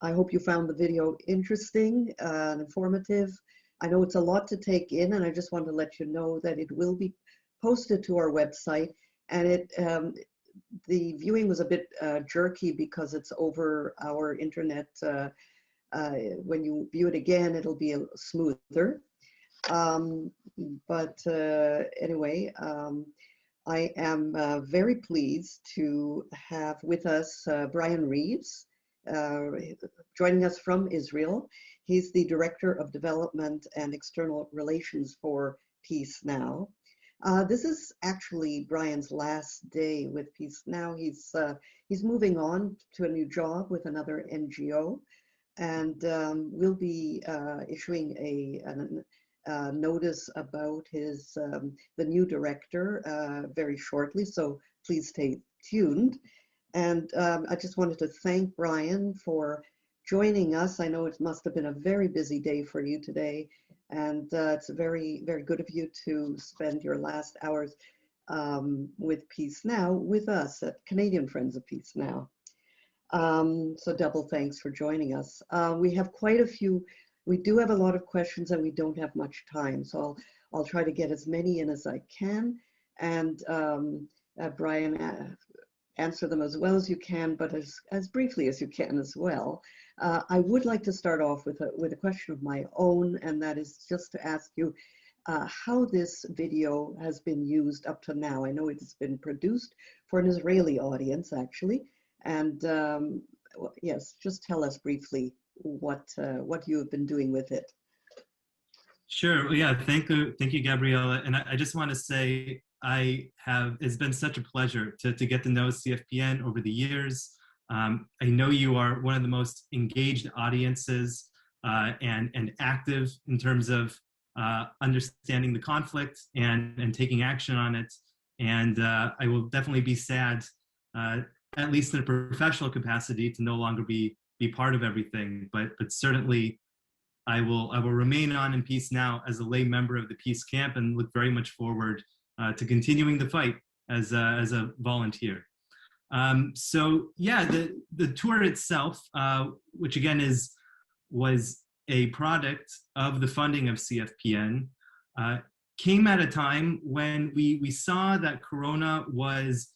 I hope you found the video interesting and informative. I know it's a lot to take in, and I just want to let you know that it will be posted to our website. And the viewing was a bit jerky because it's over our internet. When you view it again, it'll be smoother. Anyway, I am very pleased to have with us Brian Reeves, joining us from Israel. He's the Director of Development and External Relations for Peace Now. This is actually Brian's last day with Peace Now. He's moving on to a new job with another NGO, and we'll be issuing a notice about the new director very shortly, so please stay tuned. And I just wanted to thank Brian for joining us. I know it must have been a very busy day for you today, and it's very, very good of you to spend your last hours with Peace Now with us at Canadian Friends of Peace Now. So double thanks for joining us. We have quite a few. We do have a lot of questions and we don't have much time, so I'll try to get as many in as I can, and Brian, answer them as well as you can, but as briefly as you can as well. I would like to start off with a question of my own, and that is just to ask you how this video has been used up to now. I know it's been produced for an Israeli audience, actually, and yes, just tell us briefly what you have been doing with it. Sure. Well, yeah. Thank you, Gabriella. And I just want to say it's been such a pleasure to get to know CFPN over the years. I know you are one of the most engaged audiences and active in terms of understanding the conflict and taking action on it. And I will definitely be sad, at least in a professional capacity, to no longer be part of everything, but certainly I will remain on in Peace Now as a lay member of the Peace Camp, and look very much forward to continuing the fight as a volunteer. So yeah, the tour itself, which again was a product of the funding of CFPN, came at a time when we saw that Corona was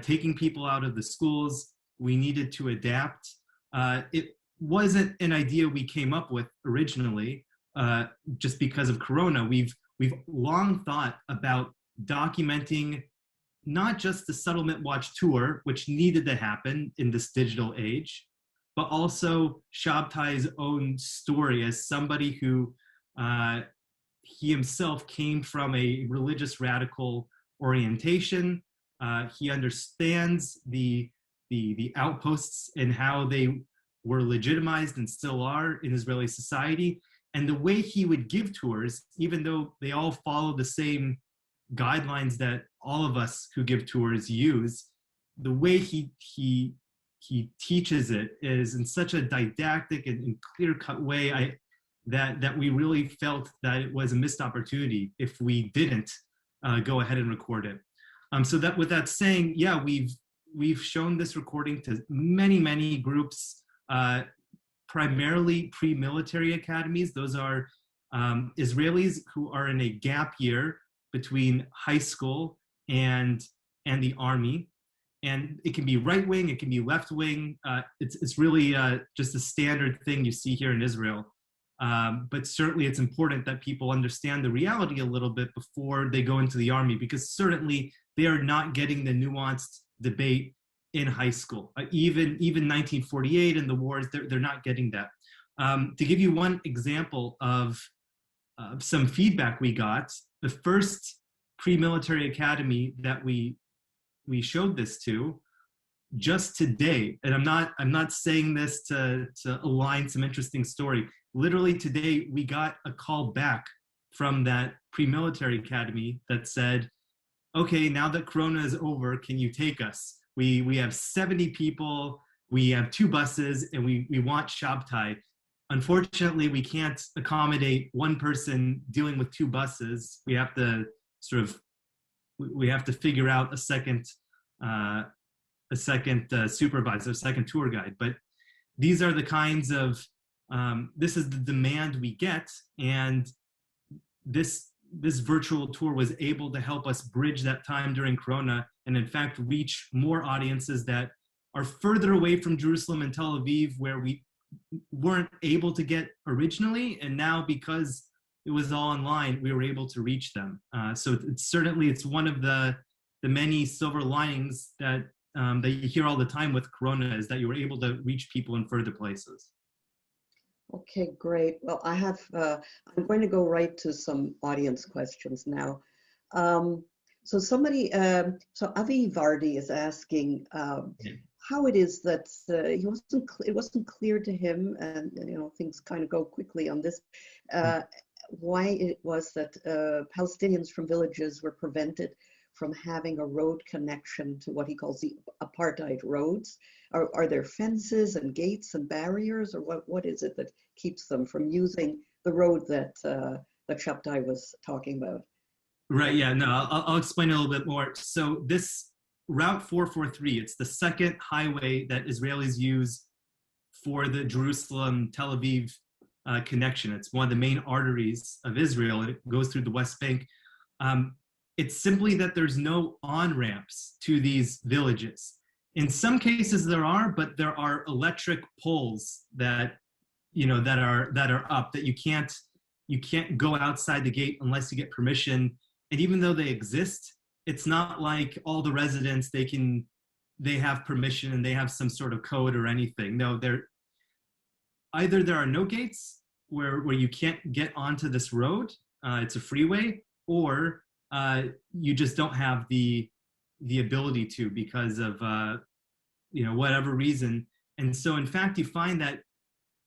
taking people out of the schools. We needed to adapt. It wasn't an idea we came up with originally, just because of Corona. We've long thought about documenting not just the Settlement Watch tour, which needed to happen in this digital age, but also Shabtay's own story as somebody who he himself came from a religious radical orientation. He understands the outposts and how they were legitimized and still are in Israeli society. And the way he would give tours, even though they all follow the same guidelines that all of us who give tours use, the way he teaches it is in such a didactic and clear-cut way that we really felt that it was a missed opportunity if we didn't go ahead and record it. So that, with that saying, yeah, we've shown this recording to many groups, primarily pre-military academies. Those are Israelis who are in a gap year between high school and the army. And it can be right wing, it can be left wing. It's really just a standard thing you see here in Israel. But certainly it's important that people understand the reality a little bit before they go into the army, because certainly they are not getting the nuanced debate in high school. Even 1948 and the wars, they're not getting that. To give you one example of some feedback we got, the first pre-military academy that we showed this to, just today, and I'm not saying this to align some interesting story. Literally today, we got a call back from that pre-military academy that said, okay, now that Corona is over, can you take us? We have 70 people, we have 2 buses, and we want Shabtay. Unfortunately, we can't accommodate one person dealing with 2 buses. We have to figure out a second supervisor, a second tour guide. But these are the kinds of, this is the demand we get, and this virtual tour was able to help us bridge that time during Corona, and in fact reach more audiences that are further away from Jerusalem and Tel Aviv, where we weren't able to get originally, and now because it was all online, we were able to reach them. So it's one of the many silver linings that that you hear all the time with Corona, is that you were able to reach people in further places. Okay, great. Well, I'm going to go right to some audience questions now. So Avi Vardi is asking how it is that it wasn't clear to him, and things kind of go quickly on this, why it was that Palestinians from villages were prevented from having a road connection to what he calls the apartheid roads. Are there fences and gates and barriers, or what is it that keeps them from using the road that Shabtay was talking about? Right, yeah, no, I'll explain a little bit more. So this Route 443, it's the second highway that Israelis use for the Jerusalem-Tel Aviv connection. It's one of the main arteries of Israel. It goes through the West Bank. It's simply that there's no on-ramps to these villages. In some cases there are, but there are electric poles that are up, that you can't go outside the gate unless you get permission. And even though they exist, it's not like all the residents they have permission and they have some sort of code or anything. No, either there are no gates where you can't get onto this road, it's a freeway, or you just don't have the ability to, because of whatever reason. And so in fact you find that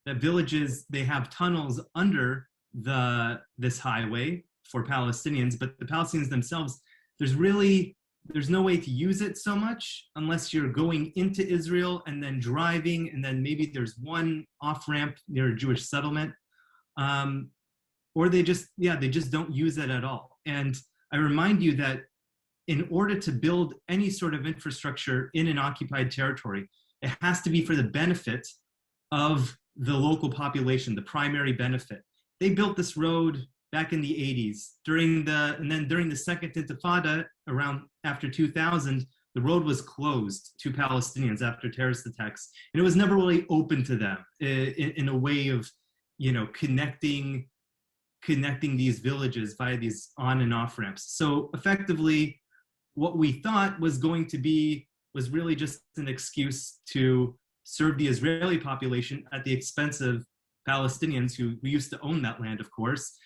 villages, they have tunnels under this highway for Palestinians, but the Palestinians themselves, there's no way to use it so much unless you're going into Israel and then driving, and then maybe there's one off-ramp near a Jewish settlement, or they just don't use it at all. And I remind you that in order to build any sort of infrastructure in an occupied territory, it has to be for the benefit of the local population, the primary benefit. They built this road back in the 80s. During the Second Intifada, around after 2000, the road was closed to Palestinians after terrorist attacks. And it was never really open to them in a way of, connecting these villages via these on and off ramps. So effectively, what we thought was really just an excuse to serve the Israeli population at the expense of Palestinians who used to own that land, of course,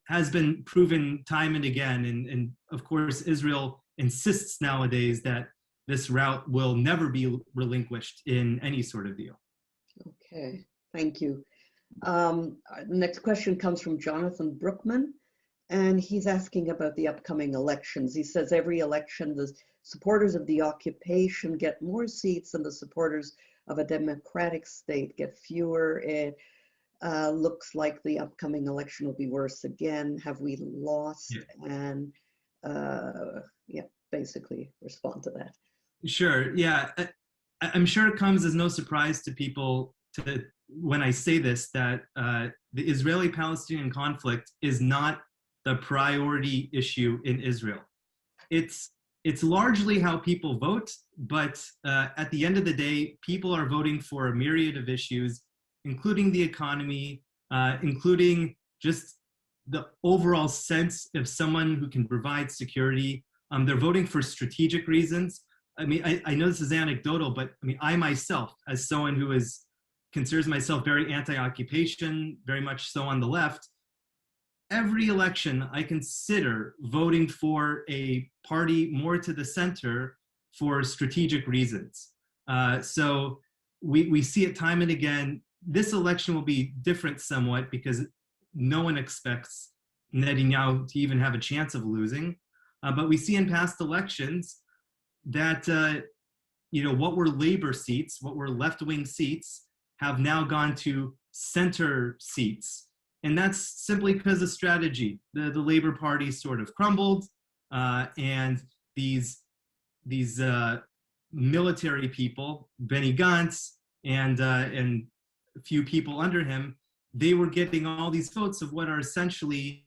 has been proven time and again. And of course, Israel insists nowadays that this route will never be relinquished in any sort of deal. Okay, thank you. The next question comes from Jonathan Brookman, and he's asking about the upcoming elections. He says every election, the supporters of the occupation get more seats and the supporters of a democratic state get fewer. It looks like the upcoming election will be worse again. Have we lost? Yeah. And basically respond to that. Sure, yeah. I'm sure it comes as no surprise to people when I say this, that the Israeli-Palestinian conflict is not the priority issue in Israel. It's largely how people vote, but at the end of the day, people are voting for a myriad of issues, including the economy, including just the overall sense of someone who can provide security. They're voting for strategic reasons. I mean, I know this is anecdotal, but I mean, I myself, as someone who considers myself very anti-occupation, very much so on the left, every election I consider voting for a party more to the center for strategic reasons. So we see it time and again. This election will be different somewhat because no one expects Netanyahu to even have a chance of losing. But we see in past elections that what were labor seats, what were left-wing seats, have now gone to center seats. And that's simply because of strategy. The Labor Party sort of crumbled, and these military people, Benny Gantz, and a few people under him, they were getting all these votes of what are essentially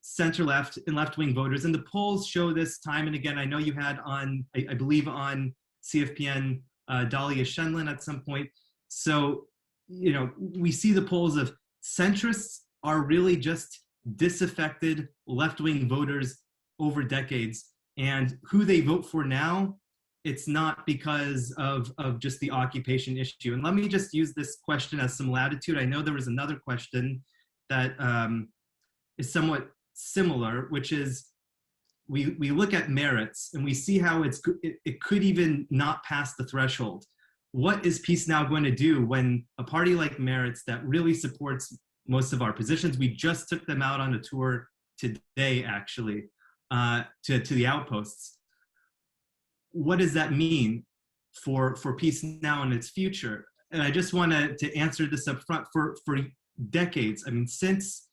center-left and left-wing voters. And the polls show this time and again. I know you had on, I believe on CFPN, Dahlia Shenlin at some point. So, we see the polls of centrists are really just disaffected left-wing voters over decades. And who they vote for now, it's not because of just the occupation issue. And let me just use this question as some latitude. I know there was another question that is somewhat similar, which is we look at merits and we see how it could even not pass the threshold. What is Peace Now going to do when a party like Merits that really supports most of our positions, we just took them out on a tour today, actually, to the Outposts. What does that mean for Peace Now and its future? And I just want to answer this up front. For decades, I mean, since,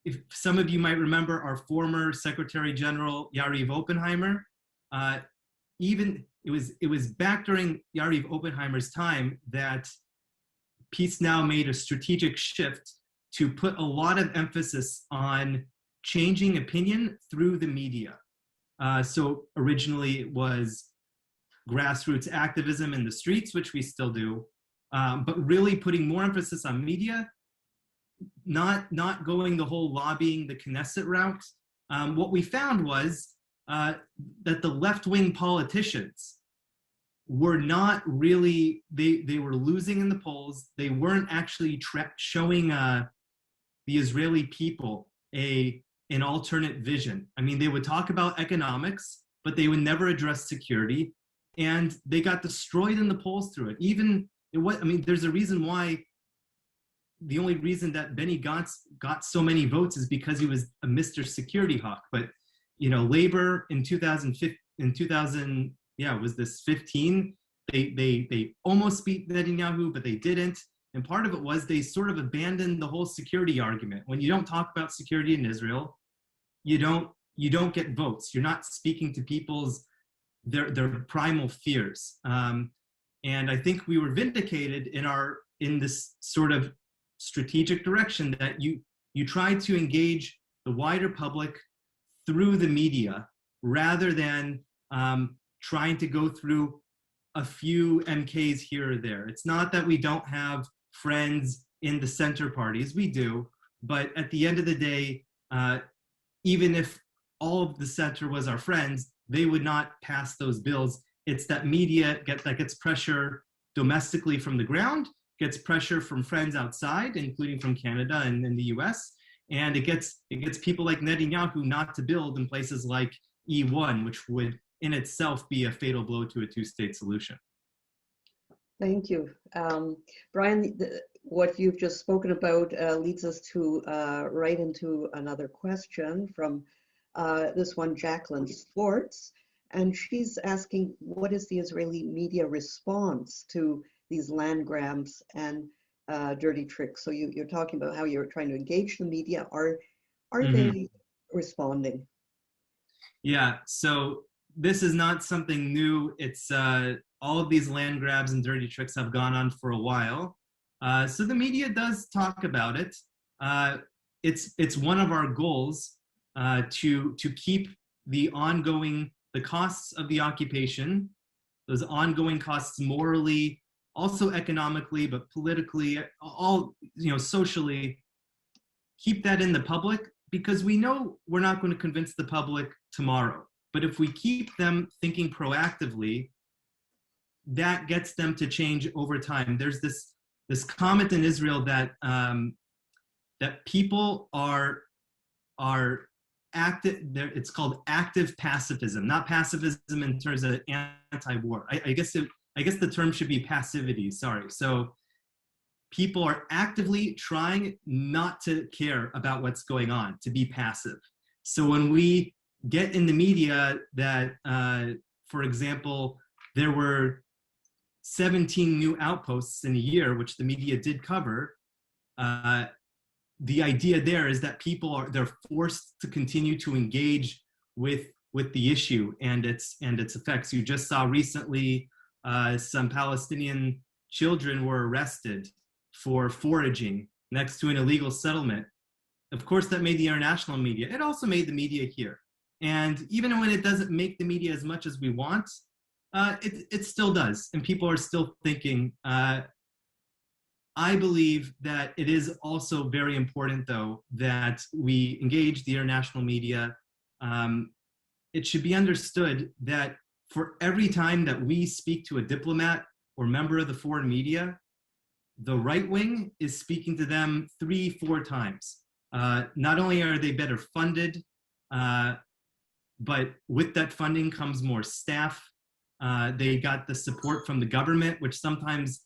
if some of you might remember, our former Secretary General Yariv Oppenheimer, even it was back during Yariv Oppenheimer's time that Peace Now made a strategic shift to put a lot of emphasis on changing opinion through the media. So originally it was grassroots activism in the streets, which we still do, but really putting more emphasis on media, not going the whole lobbying the Knesset route. What we found was that the left-wing politicians were not really, they were losing in the polls. They weren't actually showing the Israeli people an alternate vision. I mean, they would talk about economics, but they would never address security, and they got destroyed in the polls through it. There's a reason why. The only reason that Benny Gantz got so many votes is because he was a Mr. Security Hawk. But Labor in 2015, they almost beat Netanyahu, but they didn't. And part of it was they sort of abandoned the whole security argument. When you don't talk about security in Israel, you don't get votes. You're not speaking to people's their primal fears. And I think we were vindicated in this sort of strategic direction that you try to engage the wider public through the media rather than trying to go through a few MKs here or there. It's not that we don't have friends in the center parties, we do, but at the end of the day, even if all of the center was our friends, they would not pass those bills. It's that media gets pressure domestically from the ground, gets pressure from friends outside, including from Canada and in the US, and it gets people like Netanyahu not to build in places like E1, which would in itself be a fatal blow to a two-state solution. Thank you. Brian, what you've just spoken about leads us to right into another question from this one, Jacqueline Swartz, and she's asking, what is the Israeli media response to these land grabs and dirty tricks? So you're talking about how you're trying to engage the media. Are they responding? Yeah, so this is not something new. It's all of these land grabs and dirty tricks have gone on for a while. So the media does talk about it. It's one of our goals to keep the costs of the occupation, those ongoing costs morally, also economically, but politically, all, socially, keep that in the public, because we know we're not going to convince the public tomorrow. But if we keep them thinking proactively, that gets them to change over time. There's this comment in Israel that that people are active. It's called active pacifism, not pacifism in terms of anti-war. I guess the term should be passivity. Sorry. So people are actively trying not to care about what's going on, to be passive. So when we get in the media that, for example, there were 17 new outposts in a year, which the media did cover, the idea there is that they're forced to continue to engage with the issue and its effects. You just saw recently some Palestinian children were arrested for foraging next to an illegal settlement. Of course, that made the international media. It also made the media here. And even when it doesn't make the media as much as we want, it still does. And people are still thinking. I believe that it is also very important, though, that we engage the international media. It should be understood that for every time that we speak to a diplomat or member of the foreign media, the right wing is speaking to them 3-4 times. Not only are they better funded, but with that funding comes more staff. They got the support from the government, which sometimes,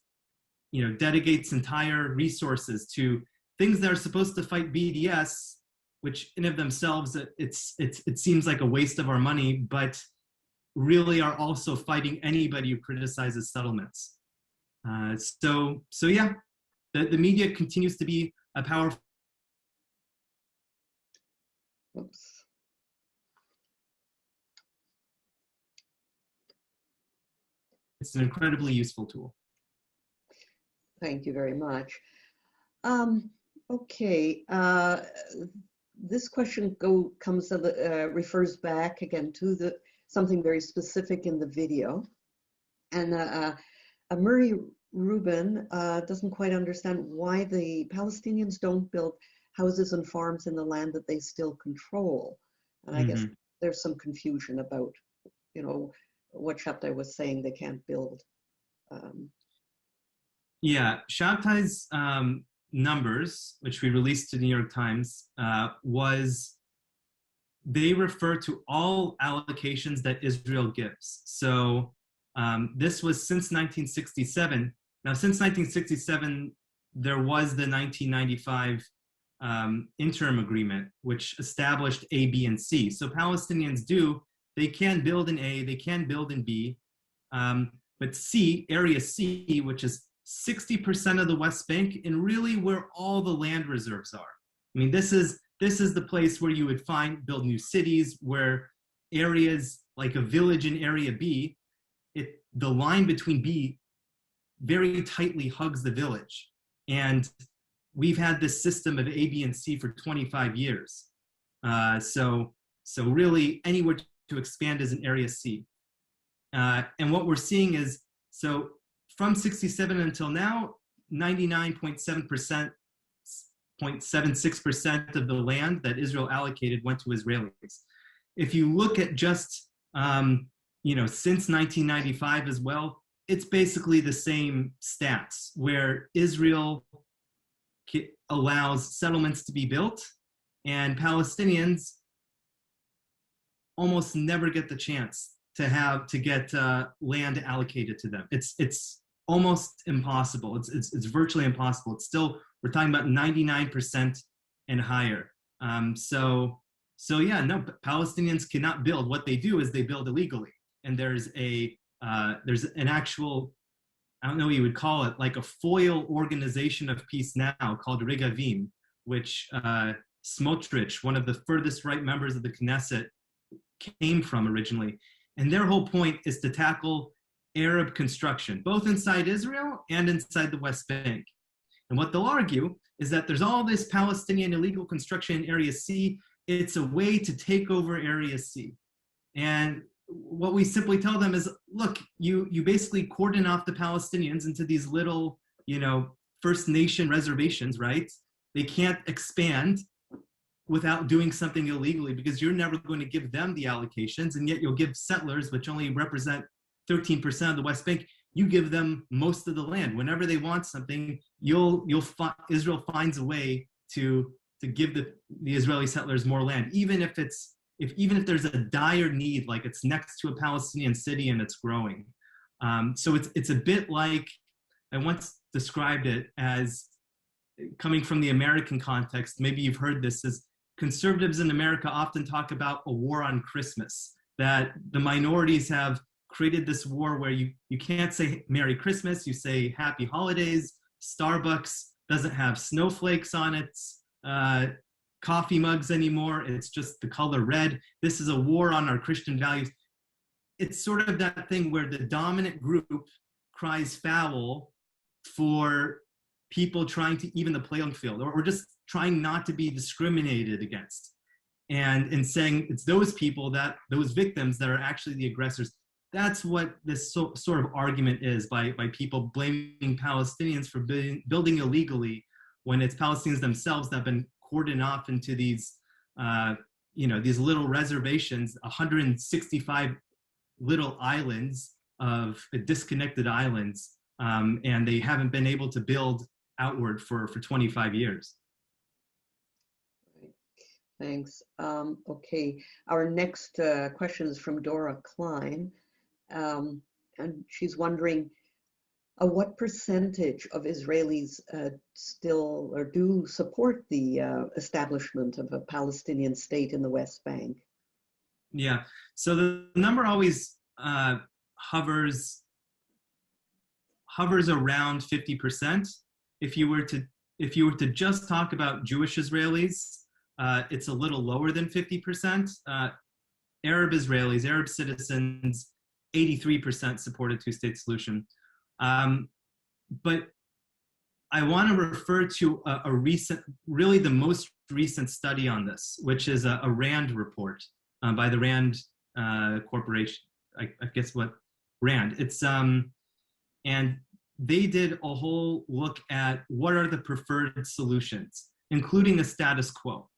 dedicates entire resources to things that are supposed to fight BDS, which in of themselves, it seems like a waste of our money, but really are also fighting anybody who criticizes settlements. So yeah, the media continues to be a powerful. Oops. It's an incredibly useful tool. Thank you very much. Okay, this question refers back again to something very specific in the video, and Murray Rubin doesn't quite understand why the Palestinians don't build houses and farms in the land that they still control, and I guess there's some confusion about, what Shabtay was saying they can't build. Yeah, Shabtay's numbers, which we released to the New York Times, they refer to all allocations that Israel gives. So this was since 1967. Now, since 1967, there was the 1995 interim agreement, which established A, B, and C. So Palestinians they can build in A, they can build in B, but C, Area C, which is 60% of the West Bank, and really where all the land reserves are. I mean, this is the place where you would build new cities, where areas like a village in Area B, the line between B very tightly hugs the village. And we've had this system of A, B, and C for 25 years. So really anywhere to expand is in Area C. And what we're seeing is, so from 67 until now, 99.76% of the land that Israel allocated went to Israelis. If you look at just, since 1995 as well, it's basically the same stats, where Israel allows settlements to be built and Palestinians almost never get the chance to get land allocated to them. It's almost impossible. It's virtually impossible. It's still, we're talking about 99% and higher. So yeah, no, Palestinians cannot build. What they do is they build illegally. And there's an actual, I don't know what you would call it, like a foil organization of peace now called Regavim, which Smotrich, one of the furthest right members of the Knesset, came from originally. And their whole point is to tackle Arab construction, both inside Israel and inside the West Bank. And what they'll argue is that there's all this Palestinian illegal construction in Area C. It's a way to take over Area C. And what we simply tell them is, look, you basically cordon off the Palestinians into these little, First Nation reservations, right? They can't expand without doing something illegally, because you're never going to give them the allocations, and yet you'll give settlers, which only represent 13% of the West Bank, you give them most of the land. Whenever they want something, Israel finds a way to give the Israeli settlers more land, even if there's a dire need, like it's next to a Palestinian city and it's growing. So it's a bit like, I once described it as, coming from the American context, maybe you've heard this, is conservatives in America often talk about a war on Christmas, that the minorities have created this war where you can't say Merry Christmas, you say Happy Holidays. Starbucks doesn't have snowflakes on its coffee mugs anymore. It's just the color red. This is a war on our Christian values. It's sort of that thing where the dominant group cries foul for people trying to even the playing field, or just trying not to be discriminated against, and saying it's those people, that those victims, that are actually the aggressors. That's what this sort of argument is, by people blaming Palestinians for building illegally, when it's Palestinians themselves that have been cordoned off into these, these little reservations, 165 little islands of disconnected islands, and they haven't been able to build outward for 25 years. Right. Thanks. Okay, our next question is from Dora Klein, and she's wondering, what percentage of Israelis still or do support the establishment of a Palestinian state in the West Bank? Yeah, so the number always hovers around 50%. If you were to just talk about Jewish Israelis, it's a little lower than 50%. Arab Israelis, Arab citizens, 83% support a two-state solution. But I want to refer to a recent, really the most recent study on this, which is a RAND report by the RAND Corporation. I guess what RAND. It's and they did a whole look at what are the preferred solutions, including the status quo.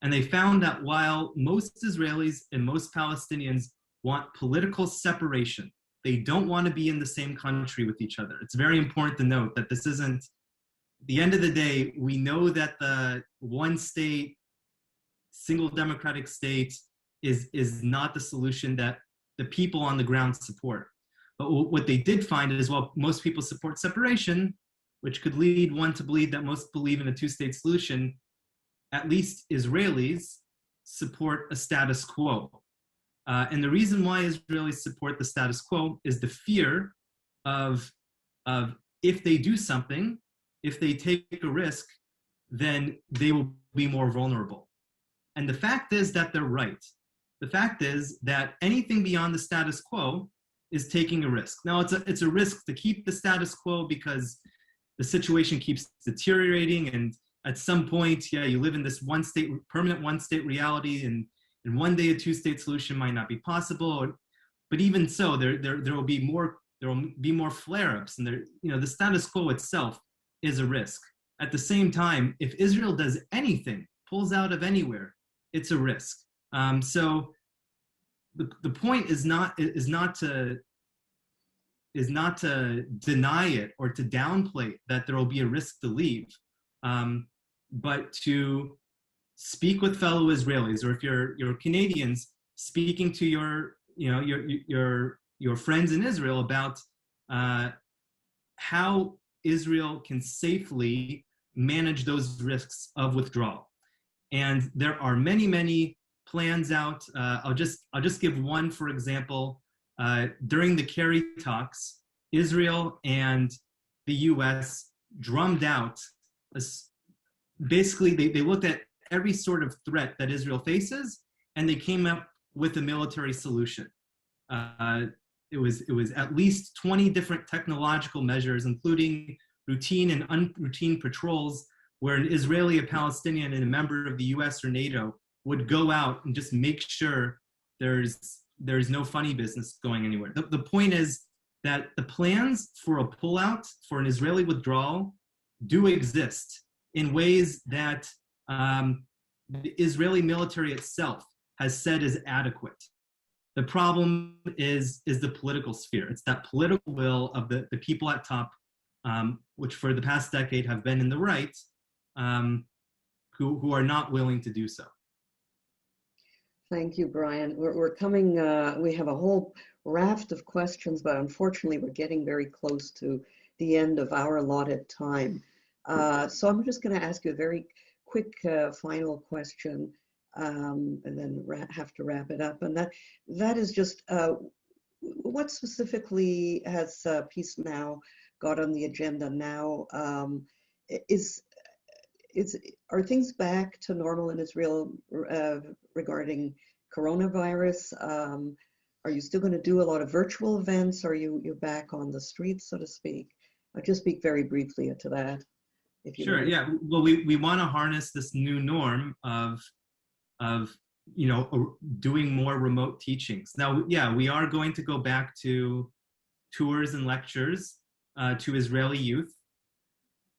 And they found that while most Israelis and most Palestinians want political separation, they don't want to be in the same country with each other. It's very important to note that this isn't, at the end of the day, we know that the one state, single democratic state is not the solution that the people on the ground support. But what they did find is, well, most people support separation, which could lead one to believe that most believe in a two-state solution. At least Israelis support a status quo. And the reason why Israelis support the status quo is the fear of if they do something, if they take a risk, then they will be more vulnerable. And the fact is that they're right. The fact is that anything beyond the status quo is taking a risk. Now, it's a risk to keep the status quo because the situation keeps deteriorating, and at some point, yeah, you live in this permanent one-state reality, and one day a two-state solution might not be possible. But even so, there will be more flare-ups, and the status quo itself is a risk. At the same time, if Israel does anything, pulls out of anywhere, it's a risk. So the point is not to deny it or to downplay that there will be a risk to leave, but to speak with fellow Israelis, or if you're Canadians, speaking to your friends in Israel about how Israel can safely manage those risks of withdrawal. And there are many plans out. I'll just give one, for example. During the Kerry talks, Israel and the US drummed out, basically they looked at every sort of threat that Israel faces, and they came up with a military solution. It was at least 20 different technological measures, including routine and unroutine patrols, where an Israeli, a Palestinian, and a member of the US or NATO would go out and just make sure there's no funny business going anywhere. The point is that the plans for a pullout, for an Israeli withdrawal, do exist in ways that the Israeli military itself has said is adequate. The problem is the political sphere. It's that political will of the people at top, which for the past decade have been in the right, who are not willing to do so. Thank you, Brian. We're coming, we have a whole raft of questions, but unfortunately we're getting very close to the end of our allotted time. So I'm just going to ask you a very quick final question, and then have to wrap it up. And that is just, what specifically has Peace Now got on the agenda now? Are things back to normal in Israel regarding coronavirus? Are you still going to do a lot of virtual events? Are you back on the streets, so to speak? I'll just speak very briefly to that, if you Sure. don't. Yeah. Well, we want to harness this new norm of doing more remote teachings. Now, yeah, we are going to go back to tours and lectures to Israeli youth.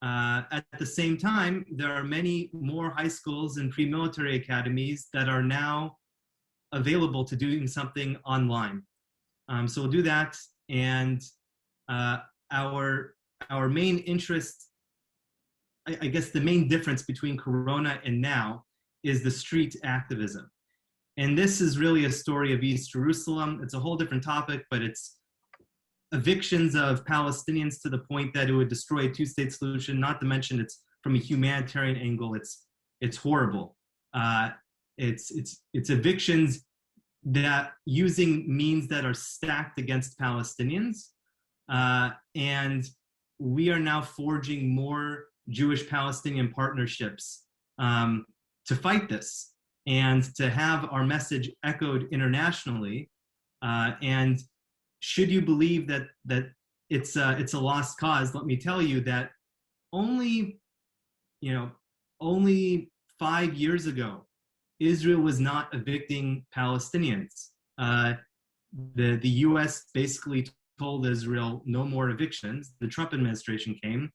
At the same time, there are many more high schools and pre-military academies that are now available to doing something online. So we'll do that. And our main interest, I guess the main difference between Corona and now is the street activism. And this is really a story of East Jerusalem. It's a whole different topic, but it's evictions of Palestinians to the point that it would destroy a two-state solution, not to mention it's from a humanitarian angle, it's horrible. It's evictions that using means that are stacked against Palestinians. And we are now forging more Jewish-Palestinian partnerships to fight this and to have our message echoed internationally. And should you believe that it's a lost cause, let me tell you that only 5 years ago, Israel was not evicting Palestinians. The U.S. basically told Israel no more evictions. The Trump administration came,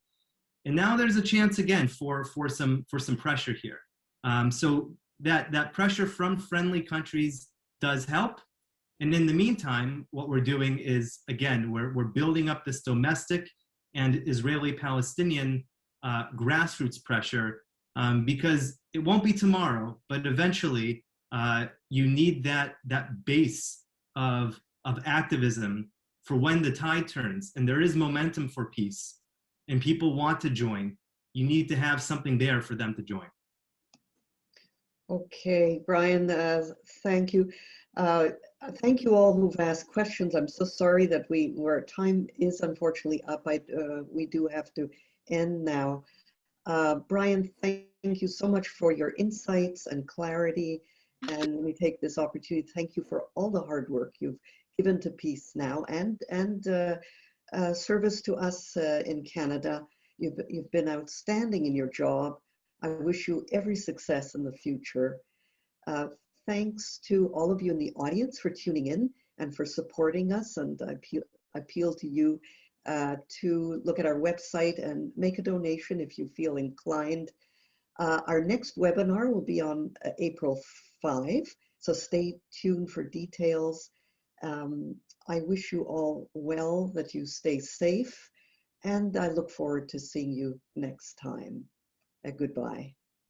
and now there's a chance again for some pressure here. So that pressure from friendly countries does help. And in the meantime, what we're doing is, again, we're building up this domestic and Israeli-Palestinian grassroots pressure, because it won't be tomorrow, but eventually you need that base of activism for when the tide turns and there is momentum for peace and people want to join. You need to have something there for them to join. Okay, Brian, thank you. Thank you all who've asked questions. I'm so sorry that our time is unfortunately up. We do have to end now. Brian, thank you so much for your insights and clarity. And let me take this opportunity to thank you for all the hard work you've given to peace now and service to us in Canada. You've been outstanding in your job. I wish you every success in the future. Thanks to all of you in the audience for tuning in and for supporting us. And I appeal to you to look at our website and make a donation if you feel inclined. Our next webinar will be on April 5, so stay tuned for details. I wish you all well, that you stay safe, and I look forward to seeing you next time. Goodbye.